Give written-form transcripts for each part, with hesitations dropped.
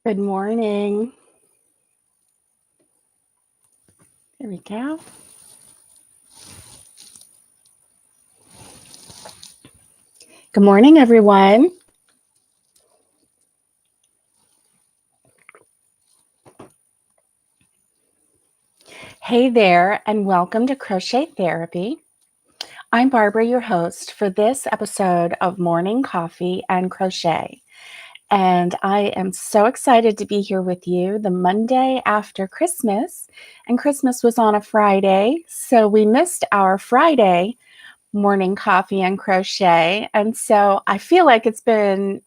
Good morning. There we go. Good morning, everyone. Hey there, and welcome to Crochet Therapy. I'm Barbara, your host for this episode of Morning Coffee and Crochet. And I am so excited to be here with you the Monday after Christmas. And Christmas was on a Friday, so we missed our Friday morning coffee and crochet. And so I feel like it's been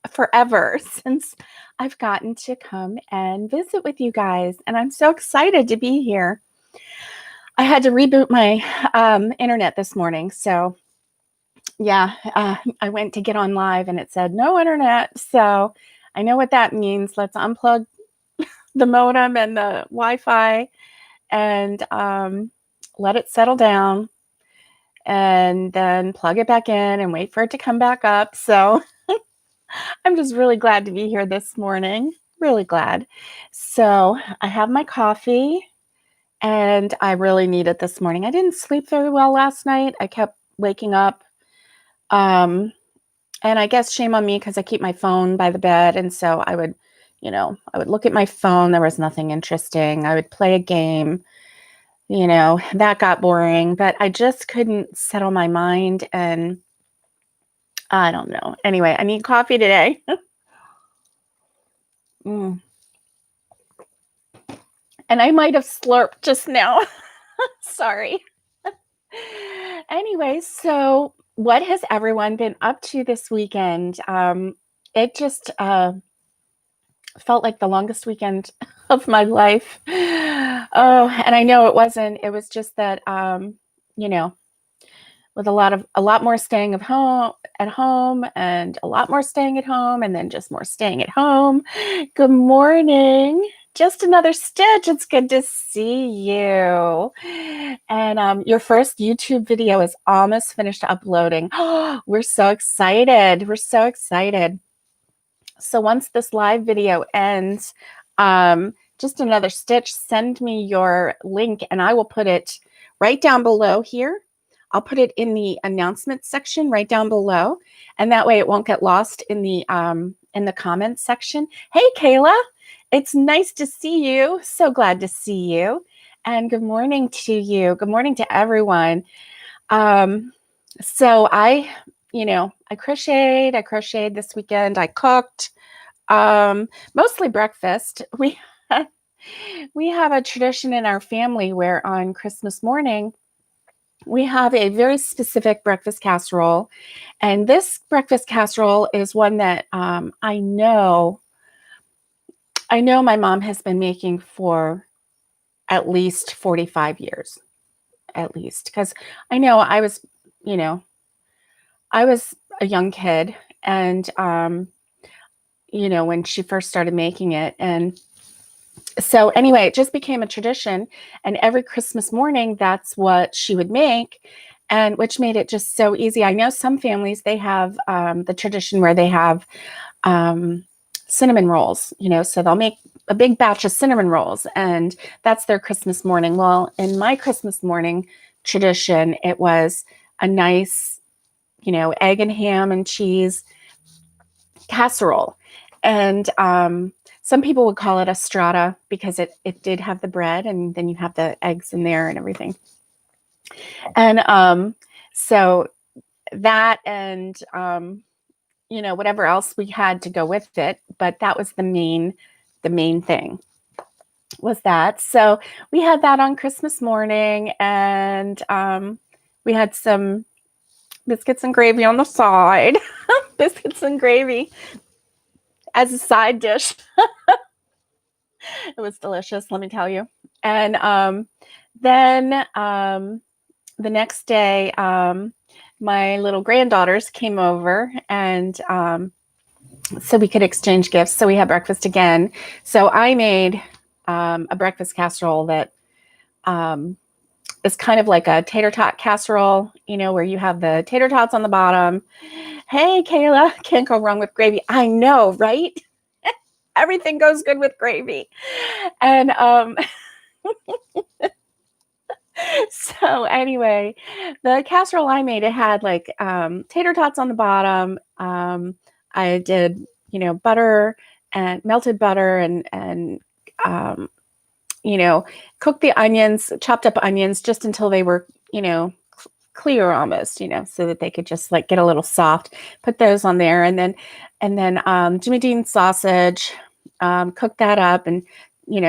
forever since I've gotten to come and visit with you guys. And I'm so excited to be here. I had to reboot my internet this morning. So yeah, I went to get on live and it said no internet. So I know what that means. Let's unplug the modem and the Wi-Fi and let it settle down and then plug it back in and wait for it to come back up. So I'm just really glad to be here this morning. Really glad. So I have my coffee and I really need it this morning. I didn't sleep very well last night. I kept waking up. And I guess shame on me because I keep my phone by the bed. And so I would look at my phone. There was nothing interesting. I would play a game. That got boring, but I just couldn't settle my mind. And I don't know. Anyway, I need coffee today. And I might have slurped just now. Sorry. Anyway, so what has everyone been up to this weekend? It just felt like the longest weekend of my life. Oh, and I know it wasn't. It was just that, with a lot more staying at home and a lot more staying at home and then just more staying at home. Good morning. Just another stitch. It's good to see you. And your first YouTube video is almost finished uploading. We're so excited. We're so excited. So once this live video ends, just another stitch, send me your link and I will put it right down below here. I'll put it in the announcement section right down below. And that way it won't get lost in the comments section. Hey, Kayla, it's nice to see you. So glad to see you. And good morning to you. Good morning to everyone. So I crocheted this weekend. I cooked, mostly breakfast. We have a tradition in our family where on Christmas morning, we have a very specific breakfast casserole. And this breakfast casserole is one that I know my mom has been making for at least 45 years, at least. Because I know I was a young kid and, when she first started making it. And so anyway, it just became a tradition. And every Christmas morning, that's what she would make, and which made it just so easy. I know some families, they have the tradition where they have cinnamon rolls, so they'll make a big batch of cinnamon rolls and that's their Christmas morning. Well, in my Christmas morning tradition, it was a nice, egg and ham and cheese casserole. And some people would call it a strata because it did have the bread and then you have the eggs in there and everything. And so that and, whatever else we had to go with it. But that was the main thing was that. So we had that on Christmas morning and we had some biscuits and gravy on the side. Biscuits and gravy as a side dish. It was delicious, let me tell you. And then the next day, my little granddaughters came over and so we could exchange gifts. So we had breakfast again. So I made a breakfast casserole that is kind of like a tater tot casserole, where you have the tater tots on the bottom. Hey, Kayla, can't go wrong with gravy. I know, right? Everything goes good with gravy. And so anyway, the casserole I made, it had like tater tots on the bottom. I did, butter and melted butter and um, cooked the onions, chopped up onions just until they were, clear almost, so that they could just like get a little soft. Put those on there, and then Jimmy Dean sausage, cook that up, and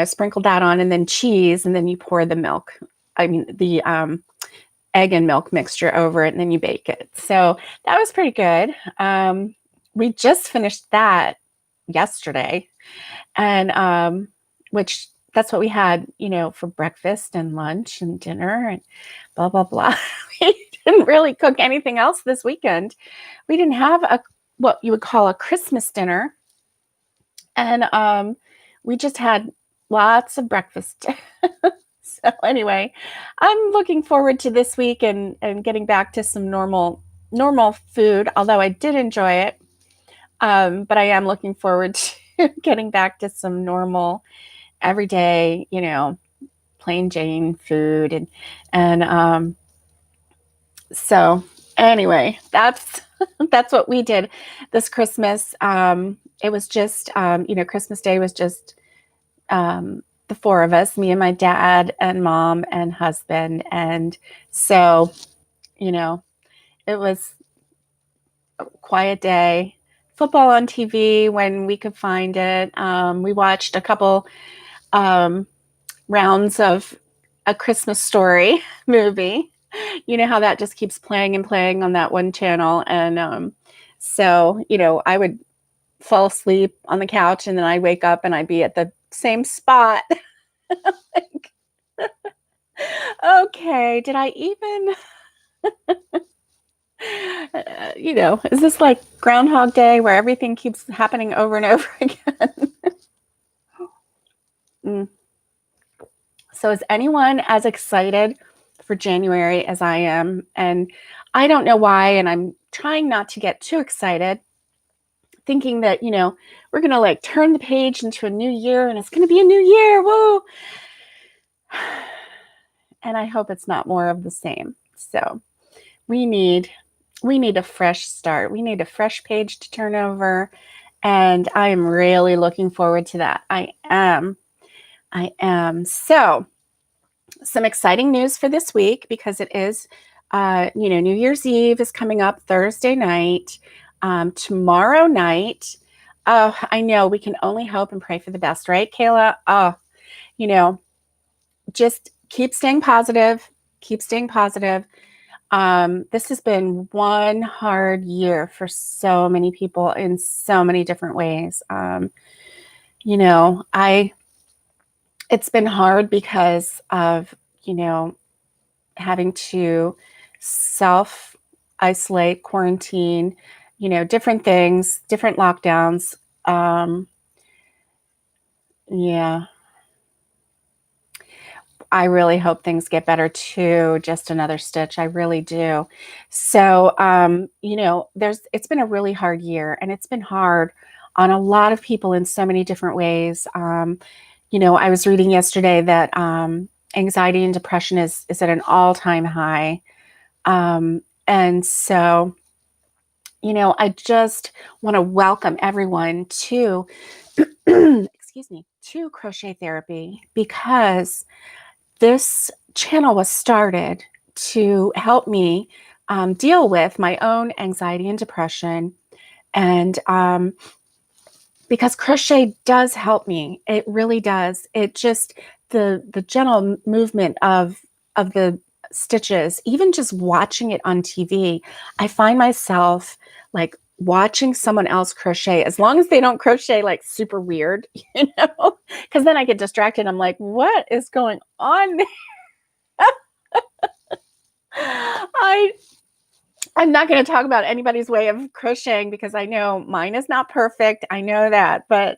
sprinkle that on, and then cheese, and then you pour the milk. I mean the egg and milk mixture over it, and then you bake it. So that was pretty good. We just finished that yesterday, and which that's what we had, for breakfast and lunch and dinner and blah, blah, blah. We didn't really cook anything else this weekend. We didn't have what you would call a Christmas dinner. And we just had lots of breakfast. So anyway, I'm looking forward to this week and getting back to some normal food, although I did enjoy it. But I am looking forward to getting back to some normal everyday, plain Jane food. And so anyway, that's what we did this Christmas. It was just, Christmas Day was just the four of us, me and my dad and mom and husband. And so, it was a quiet day. Football on TV when we could find it. We watched a couple rounds of A Christmas Story movie. You know how that just keeps playing and playing on that one channel. And so, I would fall asleep on the couch, and then I'd wake up and I'd be at the same spot. Like, okay, did I even... is this like Groundhog Day where everything keeps happening over and over again? So is anyone as excited for January as I am? And I don't know why, and I'm trying not to get too excited, thinking that, we're going to like turn the page into a new year and it's going to be a new year. Whoa. And I hope it's not more of the same. So we need a fresh start. We need a fresh page to turn over. And I am really looking forward to that. I am. So some exciting news for this week, because it is, New Year's Eve is coming up Thursday night. Tomorrow night, I know we can only hope and pray for the best, right, Kayla? Just keep staying positive. This has been one hard year for so many people in so many different ways. It's been hard because of, having to self-isolate, quarantine, different things, different lockdowns. Yeah. I really hope things get better too. Just another stitch. I really do. So, it's been a really hard year, and it's been hard on a lot of people in so many different ways. I was reading yesterday that anxiety and depression is at an all-time high. And so, I just want to welcome everyone to, excuse me, to Crochet Therapy, because this channel was started to help me deal with my own anxiety and depression. And because crochet does help me, it really does. It just, the gentle movement of the stitches, even just watching it on TV, I find myself like watching someone else crochet, as long as they don't crochet like super weird, because then I get distracted. I'm like, what is going on there? I'm not going to talk about anybody's way of crocheting, because I know mine is not perfect. I know that, but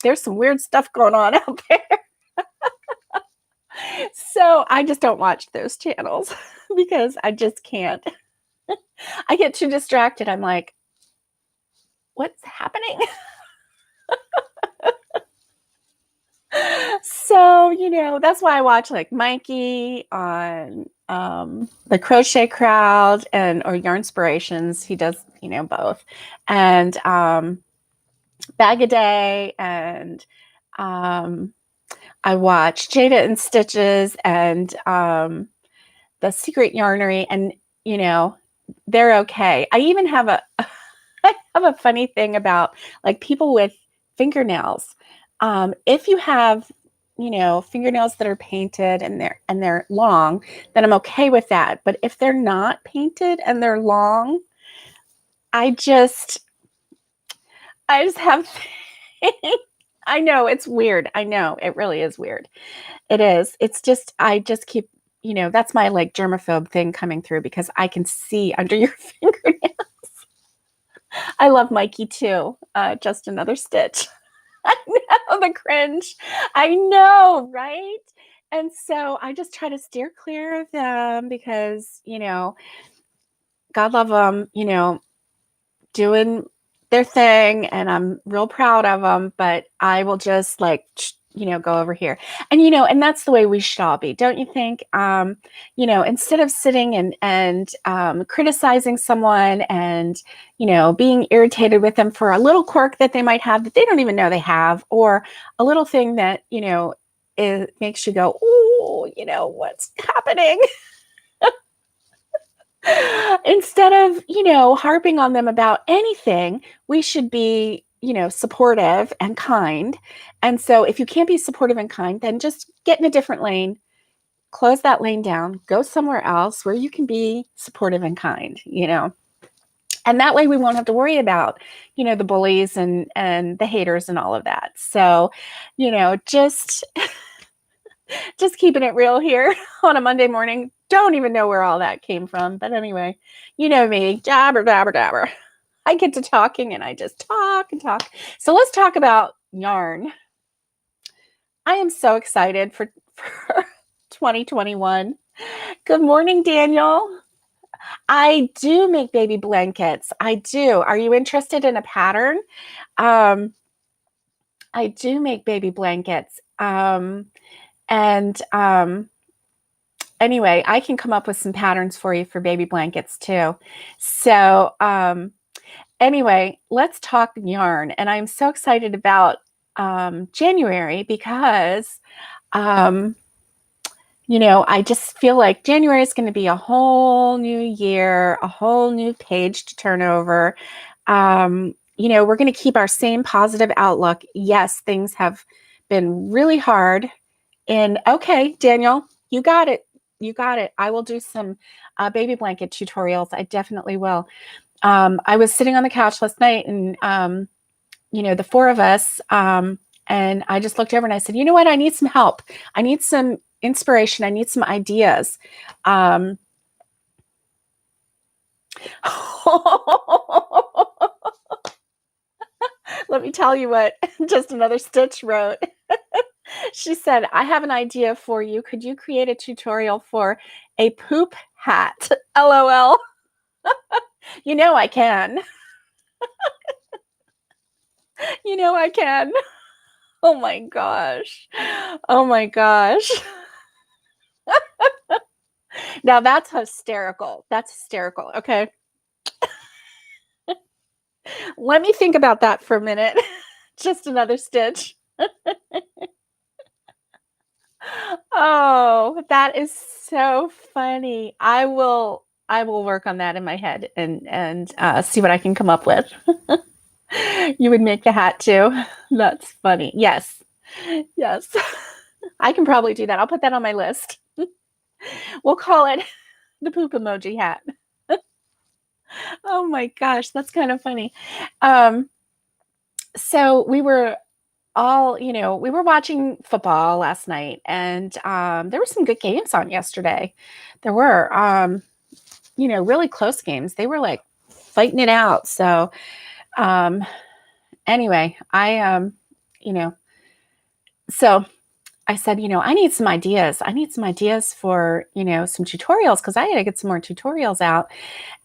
there's some weird stuff going on out there. So I just don't watch those channels because I just can't. I get too distracted. I'm like, what's happening? So, that's why I watch like Mikey on the Crochet Crowd or Yarnspirations. He does, both. And Bag a Day, and I watch Jada and Stitches and The Secret Yarnery, and they're okay. I even have I have a funny thing about like people with fingernails. If you have, fingernails that are painted and they're long, then I'm okay with that. But if they're not painted and they're long, I just have. I know it's weird. I know it really is weird. It is. It's just I just keep. That's my like germaphobe thing coming through because I can see under your fingernails. I love Mikey too. Just another stitch. I know, the cringe. I know, right? And so I just try to steer clear of them because, God love them, doing their thing, and I'm real proud of them, but I will just like, go over here. And, and that's the way we should all be, don't you think? Instead of sitting and criticizing someone and, being irritated with them for a little quirk that they might have that they don't even know they have, or a little thing that, it makes you go, oh, what's happening? Instead of, harping on them about anything, we should be, supportive and kind. And so if you can't be supportive and kind, then just get in a different lane, close that lane down, go somewhere else where you can be supportive and kind, And that way we won't have to worry about, the bullies and the haters and all of that. So, just keeping it real here on a Monday morning. Don't even know where all that came from. But anyway, you know me, jabber, jabber, jabber. I get to talking and I just talk and talk. So let's talk about yarn. I am so excited for 2021. Good morning, Daniel. I do make baby blankets. I do. Are you interested in a pattern? I do make baby blankets. Anyway, I can come up with some patterns for you for baby blankets too. So, anyway, let's talk yarn. And I'm so excited about January because, I just feel like January is going to be a whole new year, a whole new page to turn over. We're going to keep our same positive outlook. Yes, things have been really hard. And okay, Daniel, you got it. You got it. I will do some baby blanket tutorials. I definitely will. I was sitting on the couch last night and, the four of us, and I just looked over and I said, you know what? I need some help. I need some inspiration. I need some ideas. Let me tell you what Just Another Stitch wrote. She said, I have an idea for you. Could you create a tutorial for a poop hat? LOL. I can. I can. Oh my gosh. Oh my gosh. Now that's hysterical. That's hysterical. Okay. Let me think about that for a minute. Just another stitch. Oh, that is so funny. I will work on that in my head and see what I can come up with. You would make the hat too. That's funny. Yes. Yes. I can probably do that. I'll put that on my list. We'll call it the poop emoji hat. Oh my gosh, that's kind of funny. So we were all, we were watching football last night, and there were some good games on yesterday. There were, really close games. They were like fighting it out. So anyway, so I said, I need some ideas. I need some ideas for, some tutorials because I got to get some more tutorials out.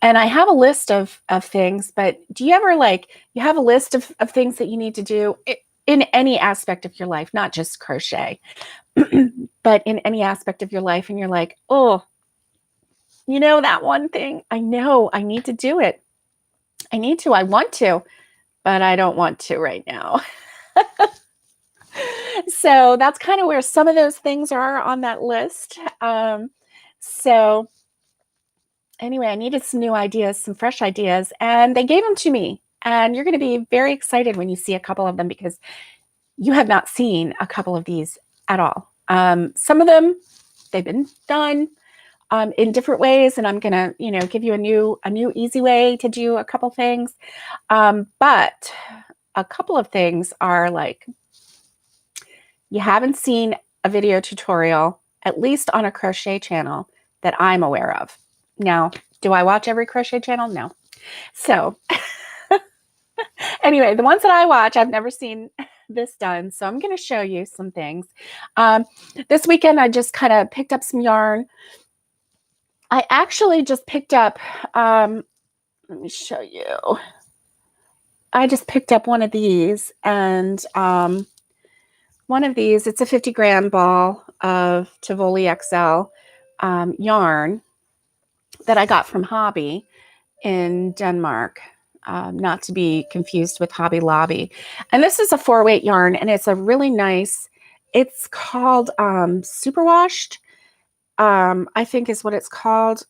And I have a list of things, but do you ever you have a list of things that you need to do? in any aspect of your life, not just crochet, but in any aspect of your life. And you're like, oh, that one thing, I know I need to do it. I want to, but I don't want to right now. So that's kind of where some of those things are on that list. So anyway, I needed some new ideas, some fresh ideas, and they gave them to me. And you're going to be very excited when you see a couple of them, because you have not seen a couple of these at all. Some of them, they've been done in different ways, and I'm going to, give you a new easy way to do a couple things. But a couple of things are like, you haven't seen a video tutorial, at least on a crochet channel that I'm aware of. Now, do I watch every crochet channel? No. So anyway, the ones that I watch, I've never seen this done. So I'm going to show you some things. This weekend, I just kind of picked up some yarn. I actually just picked up, let me show you. I just picked up one of these, and one of these, it's a 50-gram ball of Tivoli XL yarn that I got from Hobby in Denmark, not to be confused with Hobby Lobby. And this is a 4-weight yarn, and it's a really nice, it's called Superwashed, I think is what it's called.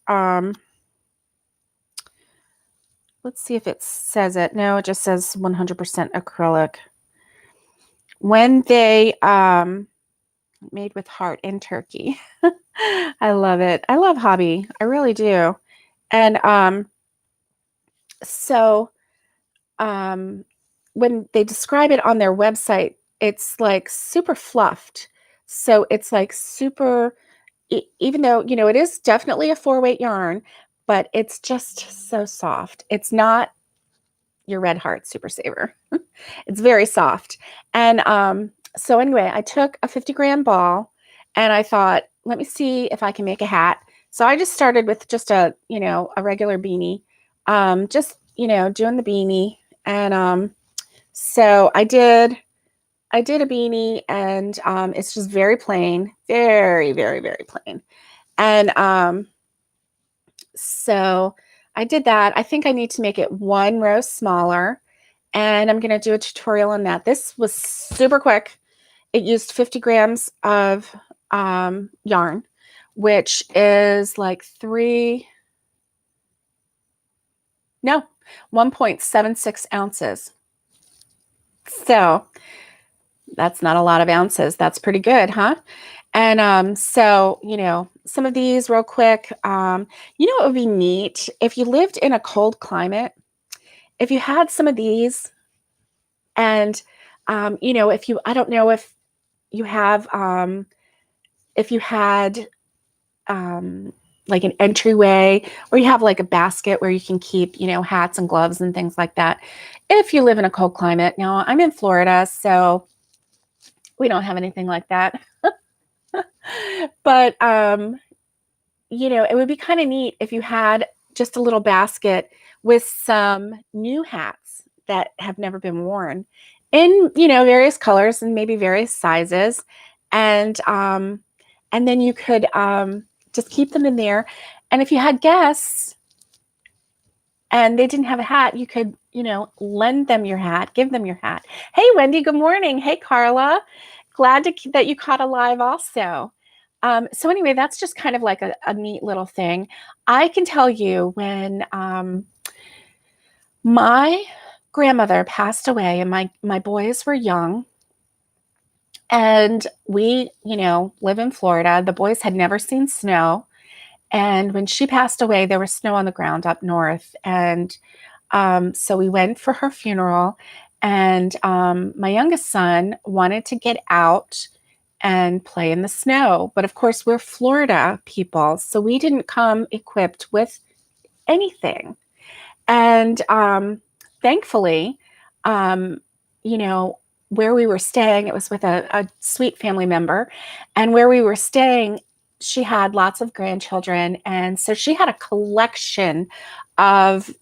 Let's see if it says it. No, it just says 100% acrylic. When they made with heart in Turkey. I love it. I love Hobby. I really do. And so when they describe it on their website, it's like super fluffed. So it's like super, even though, it is definitely a 4-weight yarn, but it's just so soft. It's not your Red Heart Super Saver. It's very soft. And so anyway, I took a 50-gram ball, and I thought, let me see if I can make a hat. So I just started with just a regular beanie, just, doing the beanie. And so I did a beanie, and it's just very plain, very, very, very plain. And so I did that. I think I need to make it 1 row smaller, and I'm going to do a tutorial on that. This was super quick. It used 50 grams of yarn, which is like 1.76 ounces. So that's not a lot of ounces. That's pretty good, huh? And so, some of these real quick, it would be neat if you lived in a cold climate, if you had some of these, and, if you, I don't know if you have, if you had, like an entryway, or you have like a basket where you can keep, hats and gloves and things like that. If you live in a cold climate. Now, I'm in Florida, so we don't have anything like that. But, it would be kind of neat if you had just a little basket with some new hats that have never been worn in, various colors and maybe various sizes. And then you could just keep them in there. And if you had guests and they didn't have a hat, you could, lend them your hat, give them your hat. Hey, Wendy, good morning. Hey, Carla. Glad that you caught a live also. So anyway, that's just kind of like a neat little thing. I can tell you, when my grandmother passed away and my boys were young, and we, live in Florida, the boys had never seen snow. And when she passed away, there was snow on the ground up north. And so we went for her funeral, and my youngest son wanted to get out and play in the snow. But of course, we're Florida people, so we didn't come equipped with anything. And thankfully, where we were staying, it was with a sweet family member. And where we were staying, she had lots of grandchildren. And so she had a collection of,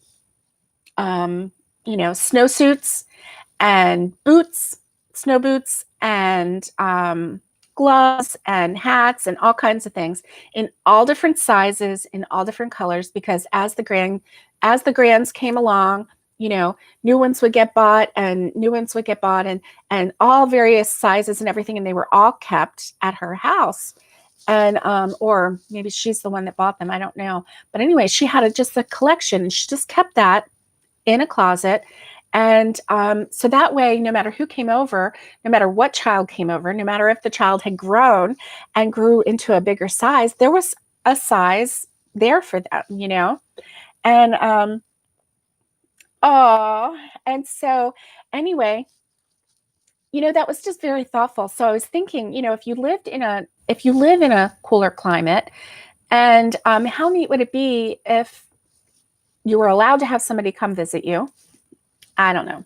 snowsuits and boots, snow boots and gloves and hats and all kinds of things in all different sizes, in all different colors, because as the grands came along, new ones would get bought and new ones would get bought, and all various sizes and everything, and they were all kept at her house. And or maybe she's the one that bought them, I don't know. But anyway, she had just a collection, and she just kept that in a closet. And so that way, no matter who came over, no matter what child came over, no matter if the child had grown and grew into a bigger size, there was a size there for them. And and so anyway, that was just very thoughtful. So I was thinking, if you live in a cooler climate, and how neat would it be if you were allowed to have somebody come visit you? I don't know.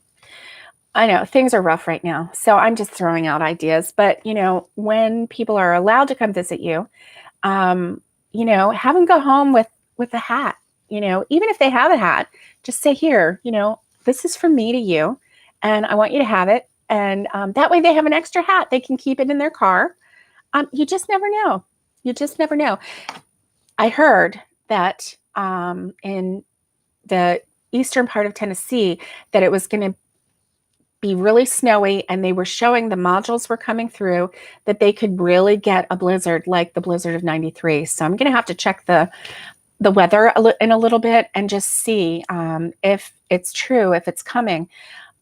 I know things are rough right now, so I'm just throwing out ideas. But when people are allowed to come visit you, have them go home with a hat. Even if they have a hat, just say, here, this is from me to you, and I want you to have it. And that way, they have an extra hat. They can keep it in their car. You just never know. You just never know. I heard that in the eastern part of Tennessee that it was going to be really snowy, and they were showing the modules were coming through, that they could really get a blizzard like the blizzard of 93. So I'm going to have to check the weather in a little bit and just see if it's true, if it's coming.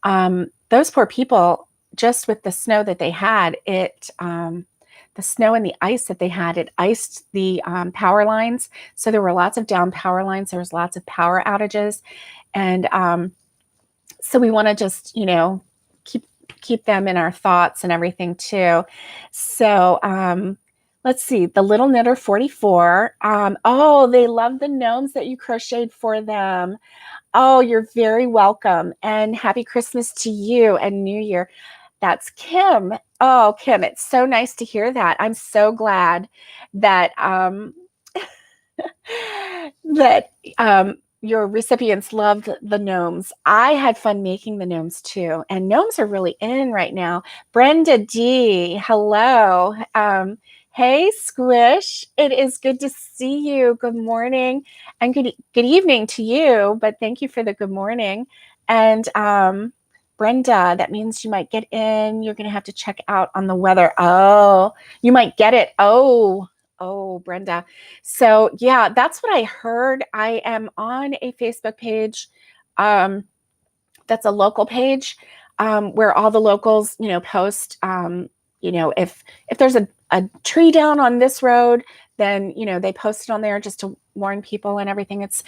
Those poor people, just with the snow that they had, the snow and the ice that they had, it iced the power lines. So there were lots of down power lines. There was lots of power outages. And so we want to just, keep them in our thoughts and everything too. So let's see, the Little Knitter 44. They love the gnomes that you crocheted for them. Oh, you're very welcome. And happy Christmas to you and New Year. That's Kim. Oh, Kim, it's so nice to hear that. I'm so glad that your recipients loved the gnomes. I had fun making the gnomes too. And gnomes are really in right now. Brenda D, hello. Hey, Squish. It is good to see you. Good morning and good evening to you. But thank you for the good morning. And Brenda, that means you might get in. You're going to have to check out on the weather. Oh, you might get it. Oh, Brenda. So yeah, that's what I heard. I am on a Facebook page. That's a local page where all the locals, post, if there's a tree down on this road, then, they post it on there just to warn people and everything. It's,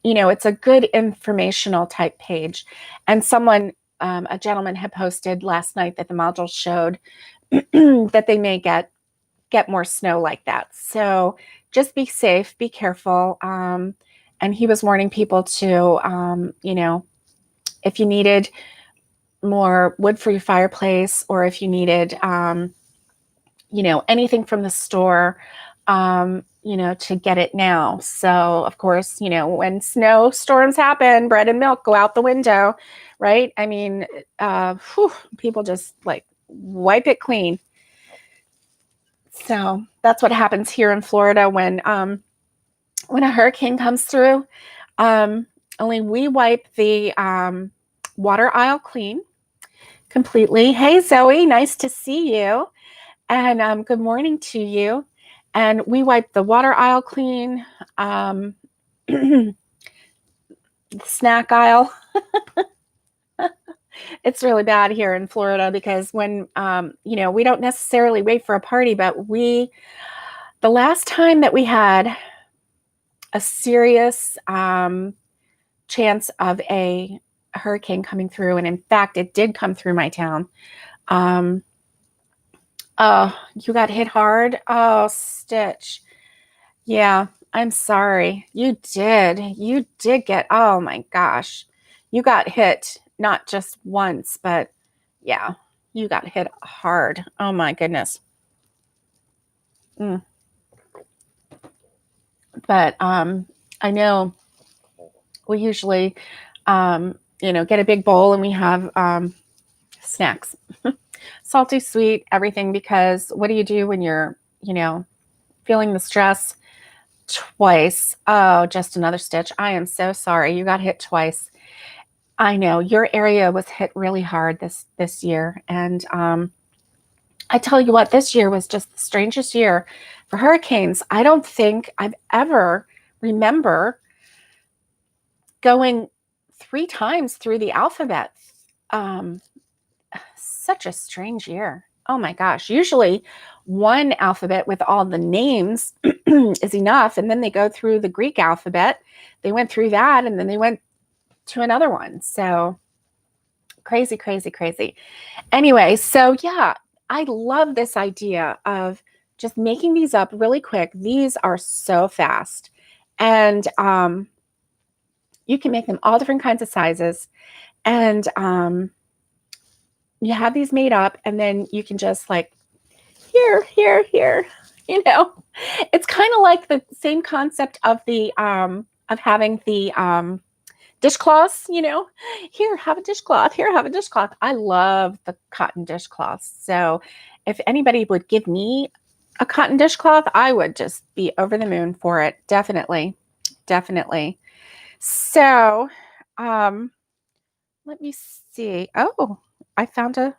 it's a good informational type page. And someone, a gentleman had posted last night that the modules showed that they may get more snow like that. So just be safe, be careful. And he was warning people to, if you needed more wood for your fireplace, or if you needed, anything from the store, to get it now. So of course, when snowstorms happen, bread and milk go out the window, right? I mean, people just like wipe it clean. So that's what happens here in Florida when a hurricane comes through. Only we wipe the water aisle clean completely. Hey, Zoe, nice to see you. And good morning to you. And we wipe the water aisle clean, the snack aisle. It's really bad here in Florida because when, we don't necessarily wait for a party, but the last time that we had a serious chance of a hurricane coming through, and in fact, it did come through my town. You got hit hard? Oh, Stitch. Yeah, I'm sorry. You did get, oh my gosh. You got hit not just once, but yeah, you got hit hard. Oh my goodness. But I know we usually, get a big bowl, and we have snacks, salty, sweet, everything, because what do you do when you're, feeling the stress? Twice. Oh, just another stitch. I am so sorry. You got hit twice. I know your area was hit really hard this year. And I tell you what, this year was just the strangest year for hurricanes. I don't think I've ever remember going 3 times through the alphabet. Such a strange year. Oh my gosh. Usually one alphabet with all the names is enough. And then they go through the Greek alphabet. They went through that and then they went to another one. So crazy, crazy, crazy. Anyway, so yeah, I love this idea of just making these up really quick. These are so fast. And you can make them all different kinds of sizes. And you have these made up, and then you can just like, here. It's kind of like the same concept of the of having the dishcloths, here, have a dishcloth, here, have a dishcloth. I love the cotton dishcloths. So if anybody would give me a cotton dishcloth, I would just be over the moon for it. Definitely. So let me see. Oh, I found a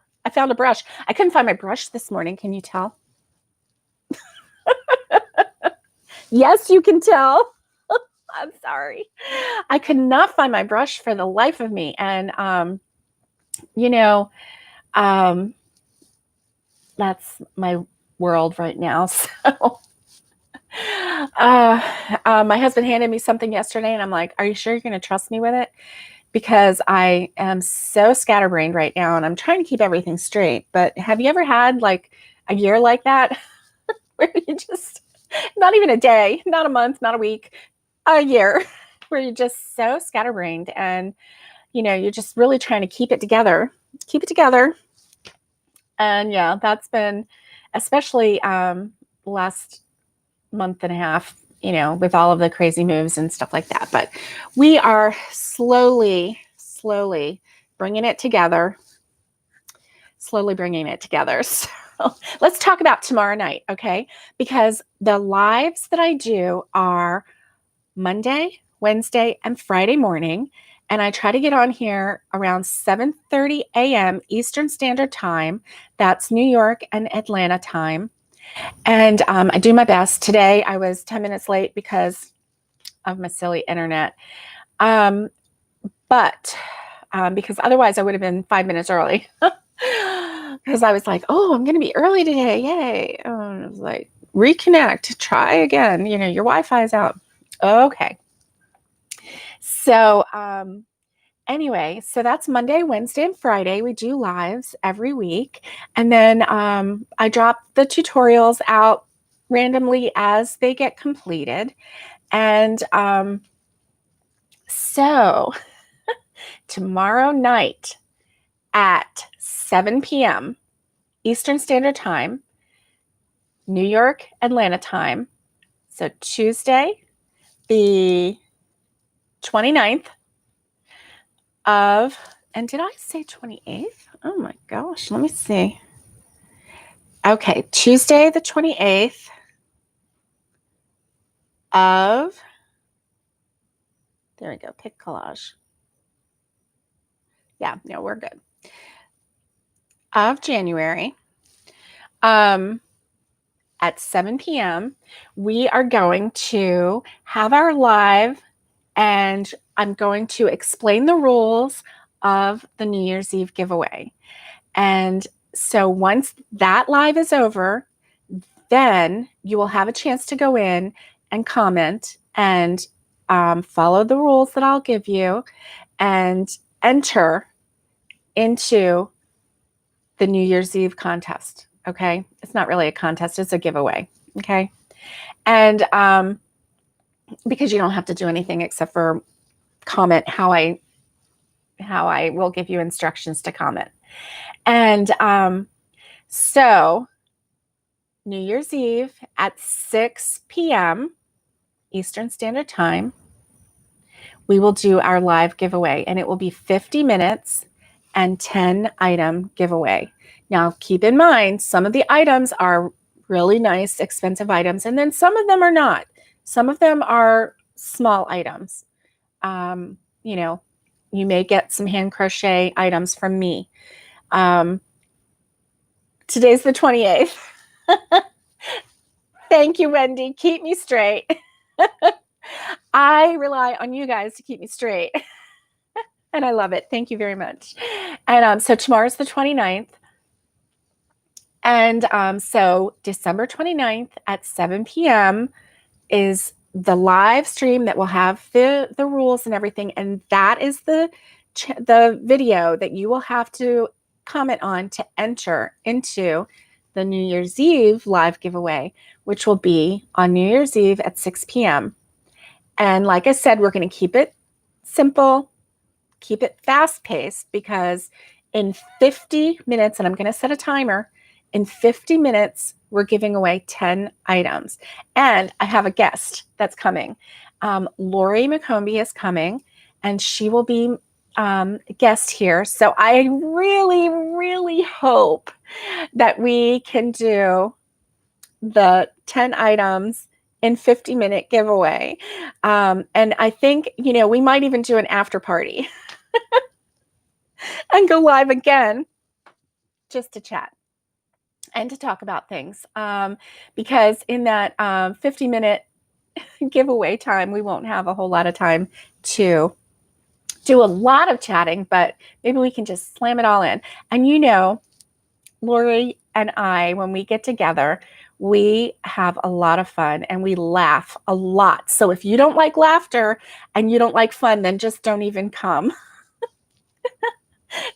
brush. I couldn't find my brush this morning. Can you tell? Yes, you can tell. I'm sorry. I could not find my brush for the life of me. And, that's my world right now. So, my husband handed me something yesterday and I'm like, are you sure you're going to trust me with it? Because I am so scatterbrained right now and I'm trying to keep everything straight. But have you ever had like a year like that where you just, not even a day, not a month, not a week, a year, where you're just so scatterbrained and, you're just really trying to keep it together. And yeah, that's been, especially last month and a half, with all of the crazy moves and stuff like that. But we are slowly bringing it together. So let's talk about tomorrow night, okay? Because the lives that I do are Monday, Wednesday, and Friday morning. And I try to get on here around 7:30 a.m. Eastern Standard Time. That's New York and Atlanta time. And I do my best. Today I was 10 minutes late because of my silly internet. But because otherwise I would have been 5 minutes early. Because I was like, oh, I'm going to be early today. Yay. I was like, reconnect, try again. Your Wi-Fi is out. Okay. So anyway, so that's Monday, Wednesday, and Friday. We do lives every week. And then I drop the tutorials out randomly as they get completed. And so tomorrow night at 7 p.m. Eastern Standard Time, New York, Atlanta time. So Tuesday, the 29th of, and did I say 28th? Oh my gosh, let me see. Okay, Tuesday the 28th of, there we go, pick collage. Yeah, no, we're good. Of January, at 7 p.m., we are going to have our live, and I'm going to explain the rules of the New Year's Eve giveaway. And so once that live is over, then you will have a chance to go in and comment and follow the rules that I'll give you and enter into the New Year's Eve contest. Okay. It's not really a contest. It's a giveaway. Okay. And because you don't have to do anything except for comment how I will give you instructions to comment. And so New Year's Eve at 6 p.m. Eastern Standard Time, we will do our live giveaway, and it will be 50 minutes, and 10 item giveaway. Now, keep in mind, some of the items are really nice, expensive items, and then some of them are not. Some of them are small items. You know, you may get some hand crochet items from me. Today's the 28th. Thank you, Wendy. Keep me straight. I rely on you guys to keep me straight. And I love it. Thank you very much. And so tomorrow's the 29th. And so December 29th at 7 p.m. is the live stream that will have the rules and everything. And that is the video that you will have to comment on to enter into the New Year's Eve live giveaway, which will be on New Year's Eve at 6 p.m. And like I said, we're going to keep it simple, keep it fast-paced, because in 50 minutes, and I'm going to set a timer, in 50 minutes, we're giving away 10 items. And I have a guest that's coming. Lori McCombie is coming, and she will be a guest here. So I really, really hope that we can do the 10 items in 50-minute giveaway. And I think, you know, we might even do an after party and go live again just to chat and to talk about things. Because in that 50-minute giveaway time, we won't have a whole lot of time to do a lot of chatting, but maybe we can just slam it all in. And you know, Lori and I, when we get together, we have a lot of fun and we laugh a lot. So if you don't like laughter and you don't like fun, then just don't even come.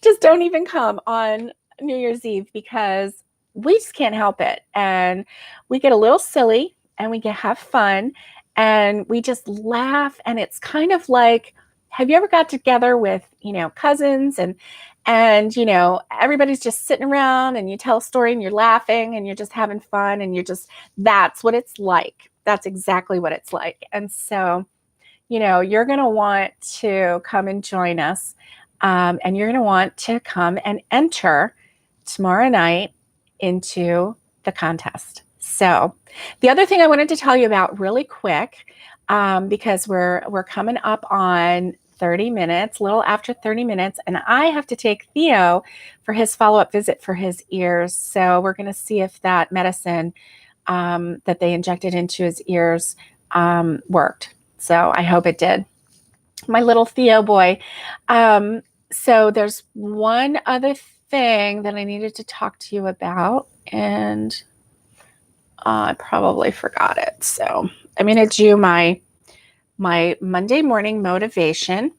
Just don't even come on New Year's Eve, because we just can't help it. And we get a little silly and we have fun and we just laugh. And it's kind of like, have you ever got together with, you know, cousins and, you know, everybody's just sitting around and you tell a story and you're laughing and you're just having fun and you're just, that's what it's like. That's exactly what it's like. And so, you know, you're going to want to come and join us. And you're going to want to come and enter tomorrow night into the contest. So the other thing I wanted to tell you about really quick, because we're coming up on 30 minutes, a little after 30 minutes, and I have to take Theo for his follow-up visit for his ears. So we're going to see if that medicine that they injected into his ears worked. So I hope it did. My little Theo boy. So there's one other thing that I needed to talk to you about, and I probably forgot it. So I'm going to do my Monday morning motivation.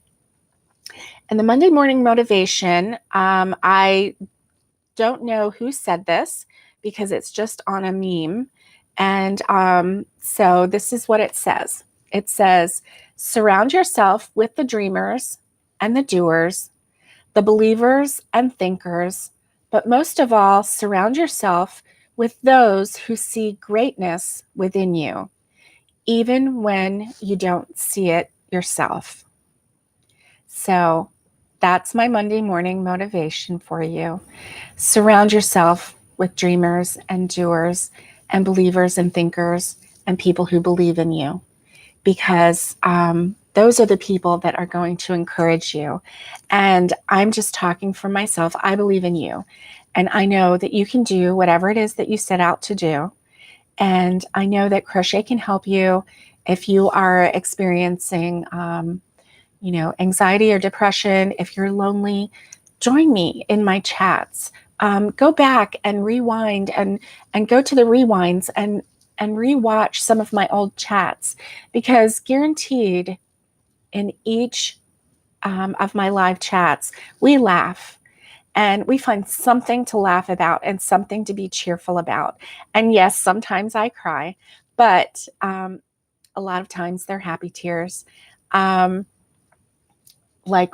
And the Monday morning motivation, I don't know who said this because it's just on a meme. And so this is what it says. It says, surround yourself with the dreamers and the doers, the believers and thinkers, but most of all, surround yourself with those who see greatness within you, even when you don't see it yourself. So that's my Monday morning motivation for you. Surround yourself with dreamers and doers and believers and thinkers and people who believe in you, because those are the people that are going to encourage you. And I'm just talking for myself. I believe in you. And I know that you can do whatever it is that you set out to do. And I know that crochet can help you if you are experiencing, you know, anxiety or depression. If you're lonely, join me in my chats. Go back and rewind and go to the rewinds and rewatch some of my old chats, because guaranteed in each of my live chats, we laugh and we find something to laugh about and something to be cheerful about. And yes, sometimes I cry, but a lot of times they're happy tears. Like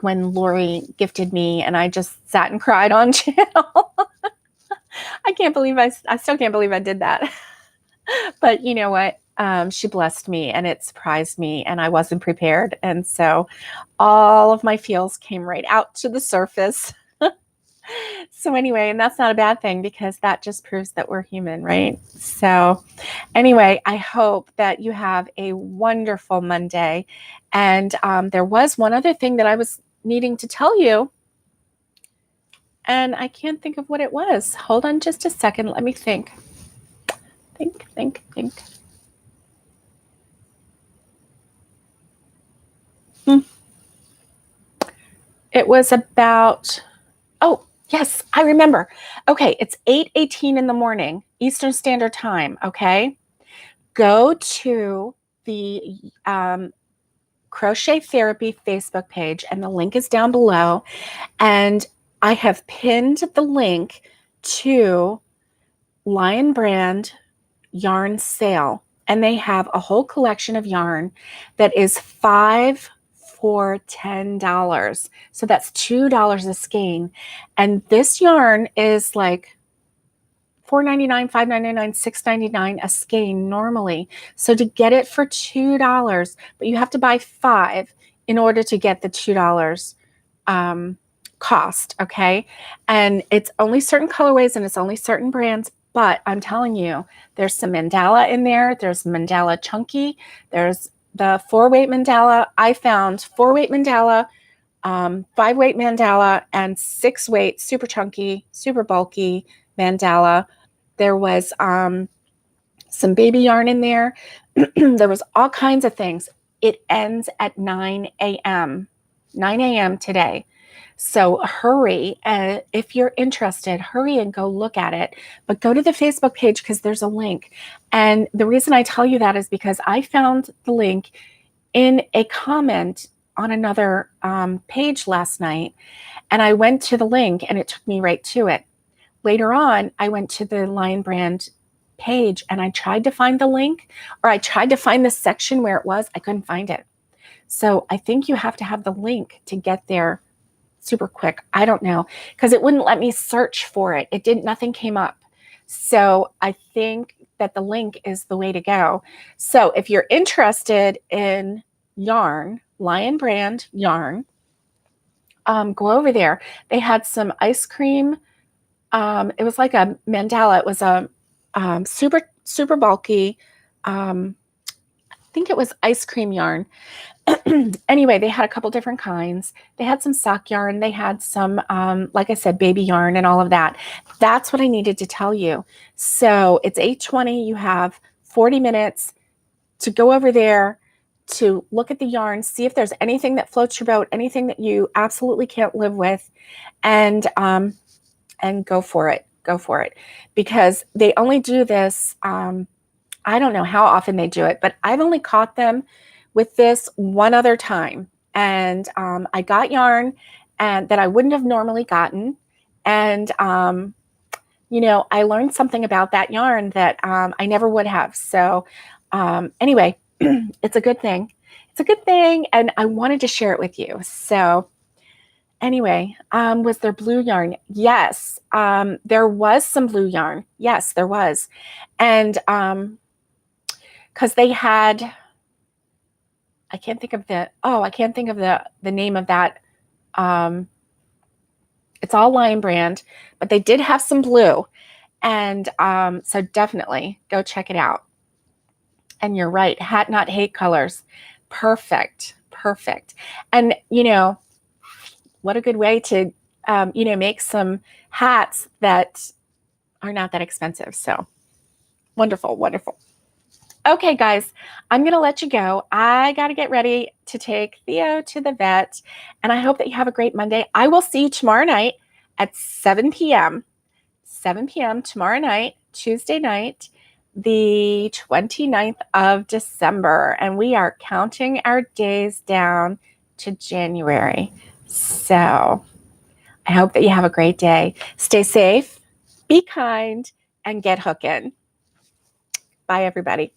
when Lori gifted me and I just sat and cried on channel. I still can't believe I did that. But you know what? She blessed me and it surprised me and I wasn't prepared. And so all of my feels came right out to the surface. So anyway, and that's not a bad thing because that just proves that we're human, right? So anyway, I hope that you have a wonderful Monday. And there was one other thing that I was needing to tell you, and I can't think of what it was. Hold on just a second. Let me think. Think. It was about, oh, yes, I remember. Okay, it's 8:18 in the morning, Eastern Standard Time, okay? Go to the Crochet Therapy Facebook page, and the link is down below. And I have pinned the link to Lion Brand yarn sale. And they have a whole collection of yarn that is 5 for $10. So that's $2 a skein. And this yarn is like $4.99, $5.99, $6.99 a skein normally. So to get it for $2, but you have to buy 5 in order to get the $2 cost, okay? And it's only certain colorways and it's only certain brands, but I'm telling you, there's some mandala in there. There's mandala chunky. There's the 4-weight mandala. I found 4-weight mandala, 5-weight mandala, and 6-weight super chunky, super bulky mandala. There was some baby yarn in there. There was all kinds of things. It ends at 9 a.m. 9 a.m. today. So hurry. If you're interested, hurry and go look at it. But go to the Facebook page because there's a link. And the reason I tell you that is because I found the link in a comment on another page last night. And I went to the link and it took me right to it. Later on, I went to the Lion Brand page and I tried to find the link, or I tried to find the section where it was. I couldn't find it. So I think you have to have the link to get there super quick. I don't know, because it wouldn't let me search for it. Nothing came up. So I think that the link is the way to go. So if you're interested in yarn, Lion Brand yarn, go over there. They had some ice cream. It was like a mandala. It was a super bulky. I think it was ice cream yarn. Anyway, they had a couple different kinds. They had some sock yarn. They had some, like I said, baby yarn and all of that. That's what I needed to tell you. So it's 8:20. You have 40 minutes to go over there to look at the yarn, see if there's anything that floats your boat, anything that you absolutely can't live with, and go for it. Go for it. Because they only do this, I don't know how often they do it, but I've only caught them with this one other time. And I got yarn and that I wouldn't have normally gotten. And, I learned something about that yarn that I never would have. So anyway, it's a good thing. It's a good thing. And I wanted to share it with you. So anyway, was there blue yarn? Yes. There was some blue yarn. Yes, there was. And because they had, I can't think of the name of that. It's all Lion Brand, but they did have some blue. And so definitely go check it out. And you're right, hat not hate colors. Perfect. And what a good way to make some hats that are not that expensive. So wonderful. Okay, guys, I'm going to let you go. I got to get ready to take Theo to the vet, and I hope that you have a great Monday. I will see you tomorrow night at 7 p.m. 7 p.m. tomorrow night, Tuesday night, the 29th of December, and we are counting our days down to January. So I hope that you have a great day. Stay safe, be kind, and get hooking. Bye, everybody.